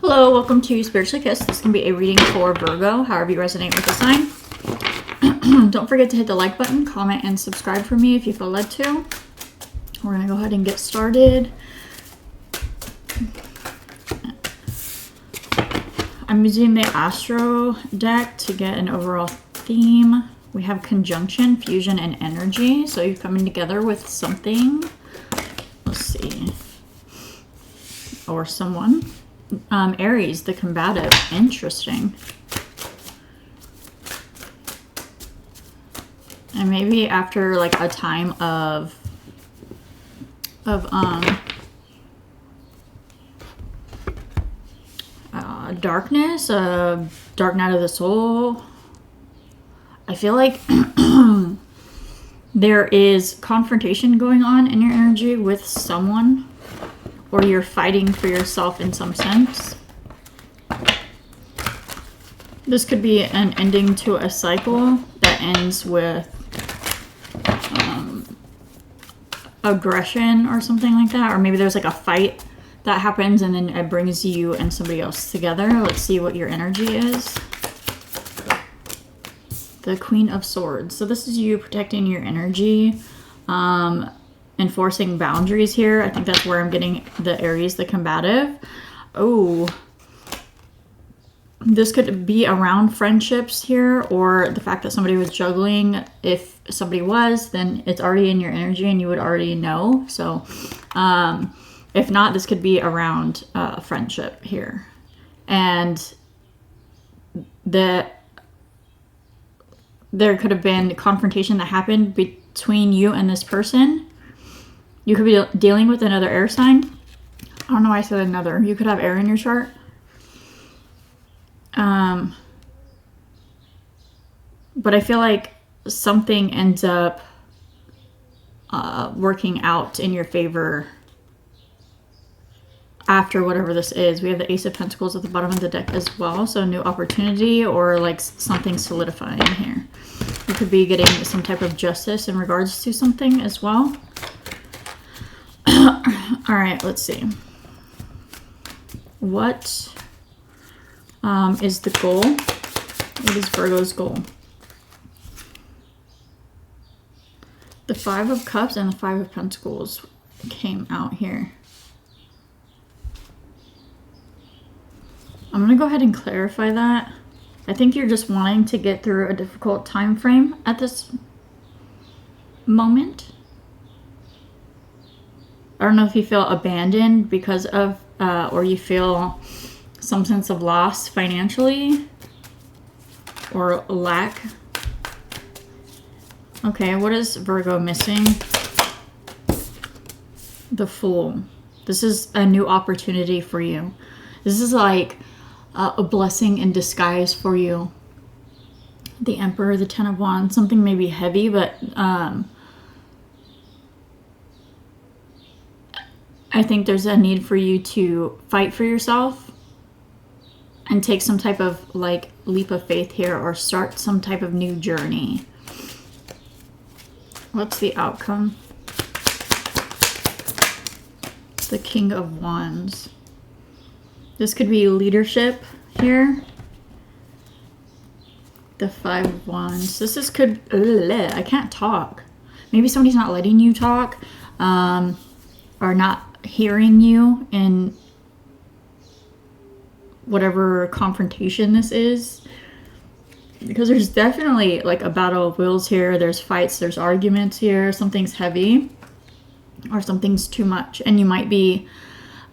Hello, welcome to Spiritually Kissed. This can be a reading for Virgo, however you resonate with the sign. Don't forget to hit the like button, comment, and subscribe for me if you feel led to. We're going to go ahead and get started. I'm using the Astro deck to get an overall theme. We have conjunction, fusion, and energy. So you're coming together with something. Let's see. Or someone. Aries, the combative. Interesting. And maybe after like a time of darkness, dark night of the soul. I feel like there is confrontation going on in your energy with someone, or you're fighting for yourself in some sense. This could be an ending to a cycle that ends with aggression or something like that. Or maybe there's like a fight that happens and then it brings you and somebody else together. Let's see what your energy is. The Queen of Swords. So this is you protecting your energy, enforcing boundaries here. I think that's where I'm getting the Aries, the combative. Oh, this could be around friendships here, or the fact that somebody was juggling. If somebody was, then it's already in your energy and you would already know. So if not, this could be around friendship here. And there could have been confrontation that happened between you and this person. You could be dealing with another air sign. I don't know why I said another. You could have air in your chart. But I feel like something ends up working out in your favor after whatever this is. We have the Ace of Pentacles at the bottom of the deck as well. So a new opportunity or like something solidifying here. You could be getting some type of justice in regards to something as well. All right, let's see. What is the goal? What is Virgo's goal? The Five of Cups and the Five of Pentacles came out here. I'm going to go ahead and clarify that. I think you're just wanting to get through a difficult time frame at this moment. I don't know if you feel abandoned because of, or you feel some sense of loss financially or lack. Okay, what is Virgo missing? The Fool. This is a new opportunity for you. This is like a blessing in disguise for you. The Emperor, the Ten of Wands, something maybe heavy, but I think there's a need for you to fight for yourself and take some type of like leap of faith here, or start some type of new journey. What's the outcome? The King of Wands. This could be leadership here. The Five of Wands. This could, I can't talk. Maybe somebody's not letting you talk, or not hearing you in whatever confrontation this is. Because there's definitely like a battle of wills here. There's fights, there's arguments here. Something's heavy or something's too much. And you might be,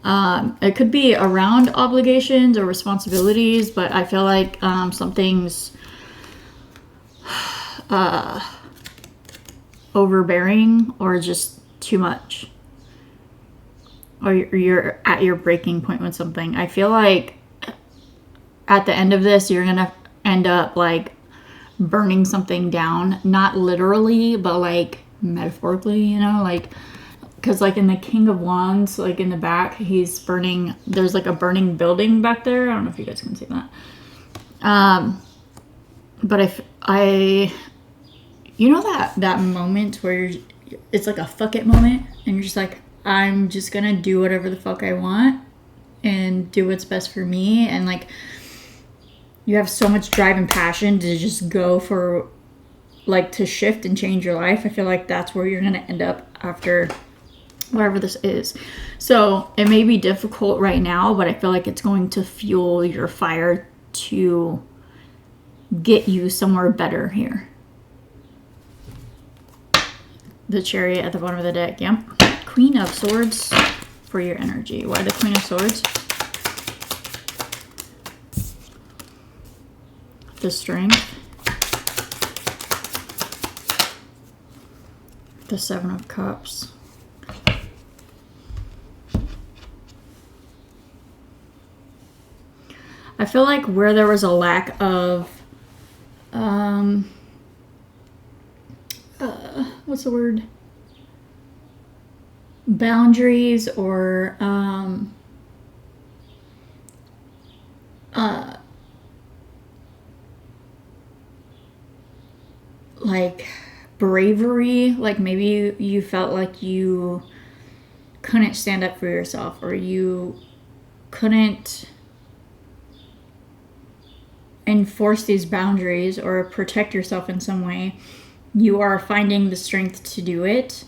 it could be around obligations or responsibilities, but I feel like something's overbearing or just too much. Or you're at your breaking point with something. I feel like at the end of this, you're going to end up like burning something down. Not literally, but like metaphorically, you know, like, because like in the King of Wands, like in the back, he's burning, there's like a burning building back there. I don't know if you guys can see that. But if you know that moment where it's like a fuck it moment and you're just like, I'm just gonna do whatever the fuck I want. and do what's best for me. And like, you have so much drive and passion to just go for, like, to shift and change your life. I feel like that's where you're going to end up after whatever this is. So it may be difficult right now, but I feel like it's going to fuel your fire to get you somewhere better here. The Chariot at the bottom of the deck. Yep. Queen of Swords for your energy. Why the Queen of Swords? The Strength. The Seven of Cups. I feel like where there was a lack of, what's the word? Boundaries or, like bravery, like maybe you felt like you couldn't stand up for yourself, or you couldn't enforce these boundaries or protect yourself in some way. You are finding the strength to do it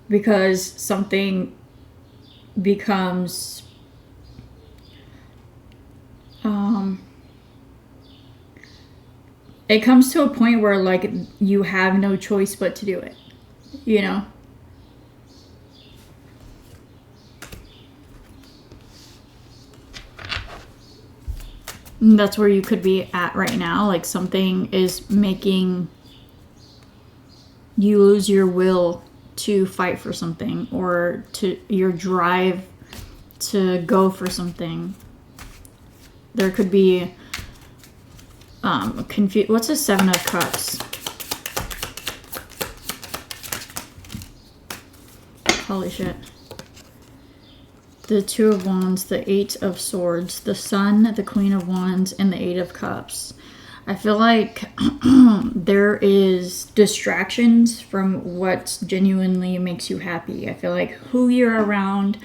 because something becomes it comes to a point where like you have no choice but to do it, you know? And that's where you could be at right now. Like something is making you lose your will to fight for something, or to your drive to go for something. There could be what's a Seven of Cups? Holy shit. The Two of Wands, the Eight of Swords, the Sun, the Queen of Wands, and the Eight of Cups. I feel like there is distractions from what genuinely makes you happy. I feel like who you're around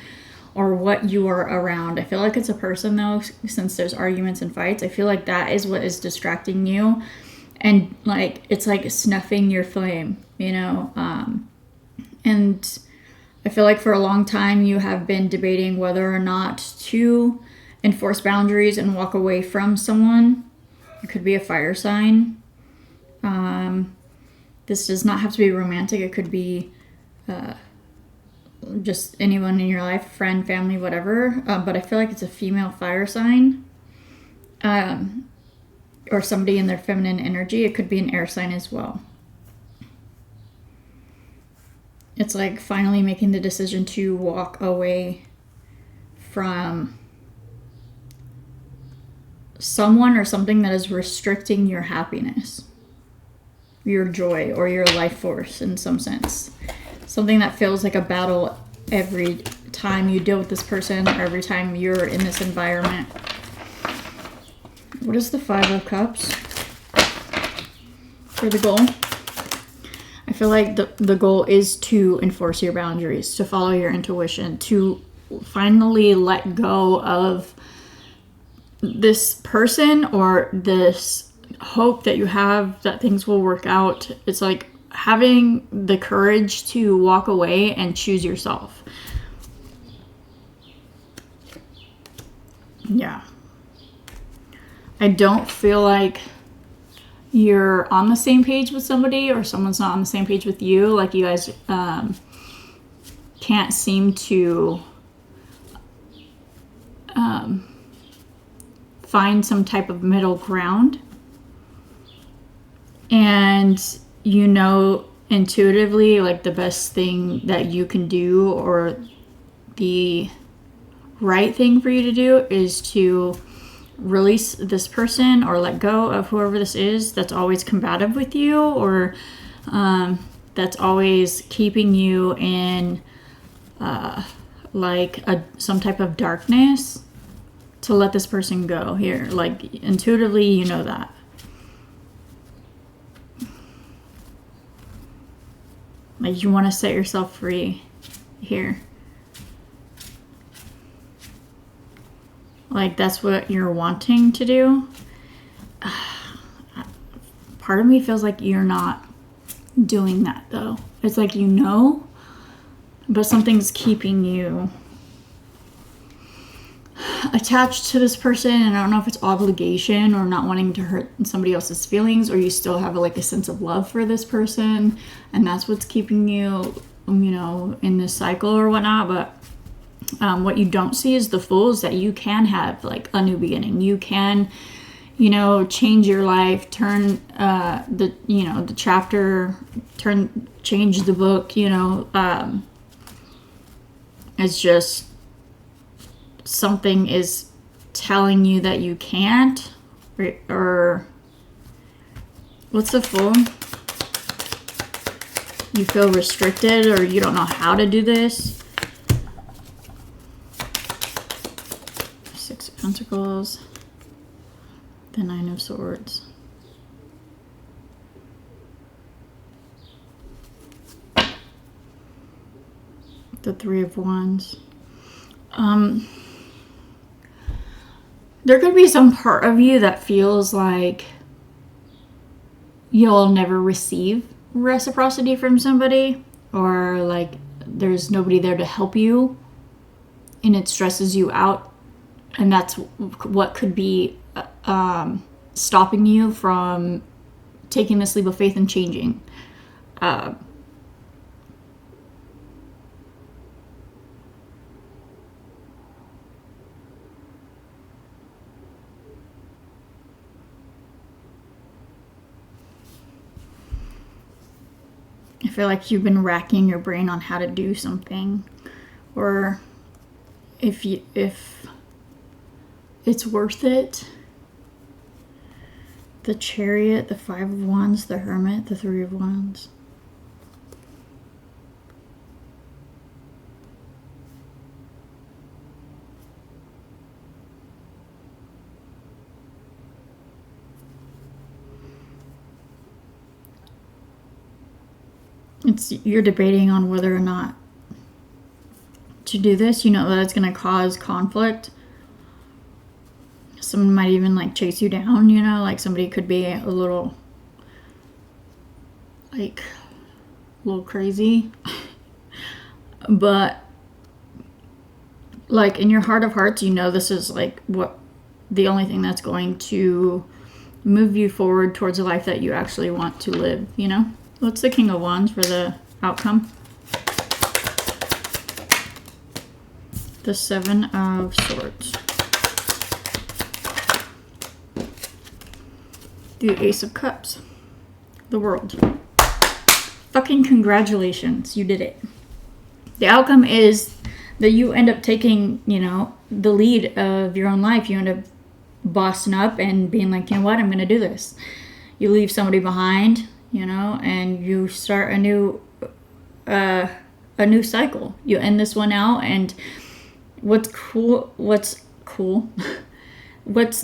or what you are around. I feel like it's a person though, since there's arguments and fights. I feel like that is what is distracting you. And like, it's like snuffing your flame, you know? And I feel like for a long time you have been debating whether or not to enforce boundaries and walk away from someone. It could be a fire sign. This does not have to be romantic. It could be just anyone in your life, friend, family, whatever. But I feel like it's a female fire sign. Or somebody in their feminine energy. It could be an air sign as well. It's like finally making the decision to walk away from someone or something that is restricting your happiness, your joy, or your life force in some sense. Something that feels like a battle every time you deal with this person or every time you're in this environment. What is the Five of Cups for the goal? I feel like the goal is to enforce your boundaries, to follow your intuition, to finally let go of this person or this hope that you have that things will work out. It's like having the courage to walk away and choose yourself. Yeah. I don't feel like you're on the same page with somebody or someone's not on the same page with you. Like you guys can't seem to find some type of middle ground. And you know intuitively like the best thing that you can do or the right thing for you to do is to release this person or let go of whoever this is that's always combative with you, or that's always keeping you in some type of darkness, to let this person go here. Like intuitively you know that. Like you want to set yourself free here. Like that's what you're wanting to do. Part of me feels like you're not doing that though. It's like you know, but something's keeping you attached to this person, and I don't know if it's obligation or not wanting to hurt somebody else's feelings, or you still have like a sense of love for this person, and that's what's keeping you, you know, in this cycle or whatnot. But what you don't see is the Fool, is that you can have like a new beginning. You can, you know, change your life, turn the chapter, change the book, you know. It's just something is telling you that you can't, or what's the Fool? You feel restricted, or you don't know how to do this. Six of Pentacles, the Nine of Swords. The Three of Wands. There could be some part of you that feels like you'll never receive reciprocity from somebody, or like there's nobody there to help you and it stresses you out, and that's what could be stopping you from taking this leap of faith and changing. I feel like you've been racking your brain on how to do something, or if it's worth it. The Chariot, the Five of Wands, the Hermit, the Three of Wands. You're debating on whether or not to do this. You know that it's going to cause conflict. Someone might even like chase you down, you know, like somebody could be a little crazy. But like in your heart of hearts, you know this is like what the only thing that's going to move you forward towards a life that you actually want to live, you know? What's the King of Wands for the outcome? The Seven of Swords. The Ace of Cups. The World. Fucking congratulations. You did it. The outcome is that you end up taking, you know, the lead of your own life. You end up bossing up and being like, you know what, I'm going to do this. You leave somebody behind, you know, and you start a new cycle. You end this one out, and what's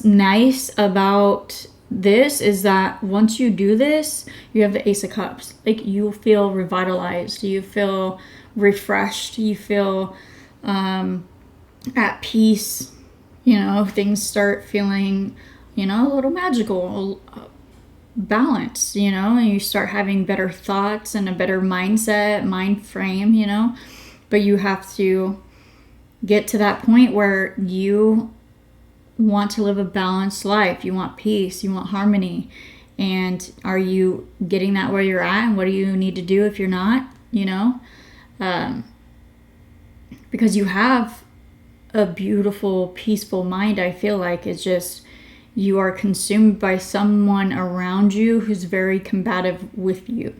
nice about this is that once you do this, you have the Ace of Cups. Like, you feel revitalized, you feel refreshed, you feel at peace, you know, things start feeling, you know, a little magical, balance, you know, and you start having better thoughts and a better mind frame, you know. But you have to get to that point where you want to live a balanced life. You want peace, you want harmony. And are you getting that where you're at? And what do you need to do if you're not, you know? Because you have a beautiful, peaceful mind, I feel like. It's just you are consumed by someone around you who's very combative with you.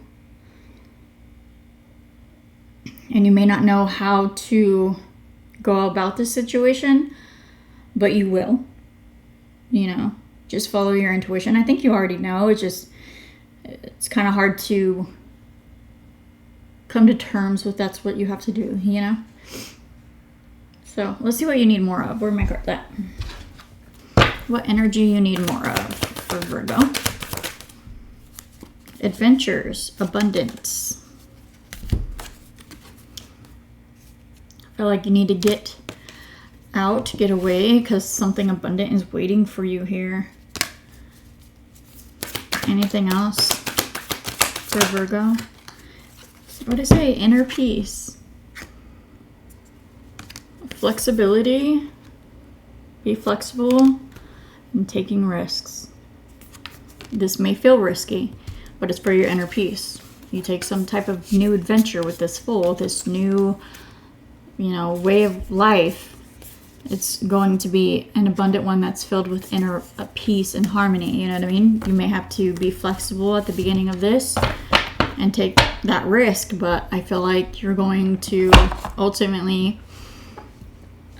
And you may not know how to go about this situation, but you will. You know, just follow your intuition. I think you already know. It's kind of hard to come to terms with that's what you have to do, you know? So let's see what you need more of. Where are my cards at? What energy you need more of for Virgo? Adventures, abundance. I feel like you need to get out, get away, because something abundant is waiting for you here. Anything else for Virgo? What did I say? Inner peace. Flexibility. Be flexible and taking risks. This may feel risky, but it's for your inner peace. You take some type of new adventure with this Fool, this new, way of life. It's going to be an abundant one that's filled with inner peace and harmony. You know what I mean? You may have to be flexible at the beginning of this and take that risk, but I feel like you're going to ultimately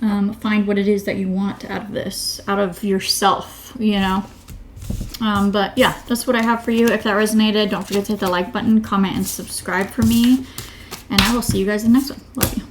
find what it is that you want out of this, out of yourself, But yeah, that's what I have for you. If that resonated, don't forget to hit the like button, comment, and subscribe for me. And I will see you guys in the next one. Love you.